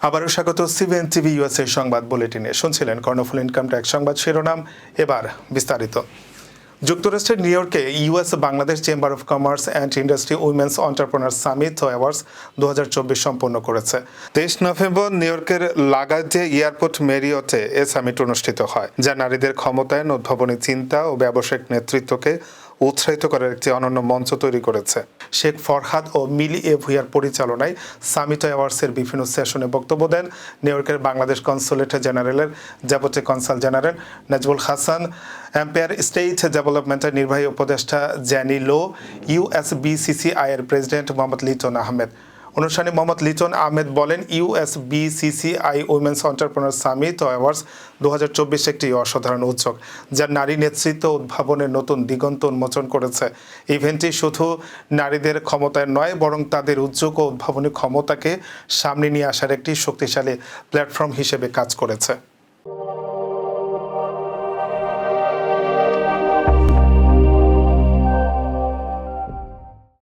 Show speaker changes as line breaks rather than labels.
আবারও স্বাগত CBN TV USA সংবাদ বুলেটিনে। শুনছিলেন কর্ণফুল ইনকাম ট্যাক্স সংবাদ শিরোনাম, এবার বিস্তারিত। যুক্তরাষ্ট্রের নিউ ইয়র্কে US Bangladesh chamber of commerce and industry women's entrepreneur summit ও অ্যাওয়ার্ডস 2024 সম্পন্ন করেছে। 23 নভেম্বর নিউ ইয়র্কের লাগার্দে এয়ারপোর্ট মেরিয়টে এ সামিট অনুষ্ঠিত হয়, যা নারীদের ক্ষমতায়ন, উদ্ভাবনী চিন্তা ও ব্যবসায়িক নেতৃত্বকে উৎসাহিত করার একটি অনন্য মঞ্চ তৈরি করেছে। শেখ ফরহাদ ও মিলি এ ভুইয়ার পরিচালনায় সামিট অ্যাওয়ার্ডসের বিভিন্ন সেশনে বক্তব্য দেন নিউ ইয়র্কের বাংলাদেশ কনসুলেট জেনারেলের deputy consul general Nazbul Hasan, Empire State ডেভেলপমেন্টের নির্বাহী উপদেষ্টা জ্যানি লো, ইউএসবিসিসিআই এর প্রেসিডেন্ট মোহাম্মদ লিটন আহমেদ। অনুষ্ঠানে মোহাম্মদ লিটন আহমেদ বলেন, ইউএসবিসিসিআই উইমেন্স এন্টারপ্রেনার সামিট ও অ্যাওয়ার্ডস 2024 একটি অসাধারণ উদ্যোগ, যা নারী নেতৃত্ব উদ্ভাবনের নতুন দিগন্ত উন্মোচন করেছে। ইভেন্টটি শুধু নারীদের ক্ষমতায় নয়, বরং তাদের উদ্যোগ ও উদ্ভাবনী ক্ষমতাকে সামনে নিয়ে আসার একটি শক্তিশালী প্ল্যাটফর্ম হিসেবে কাজ করেছে।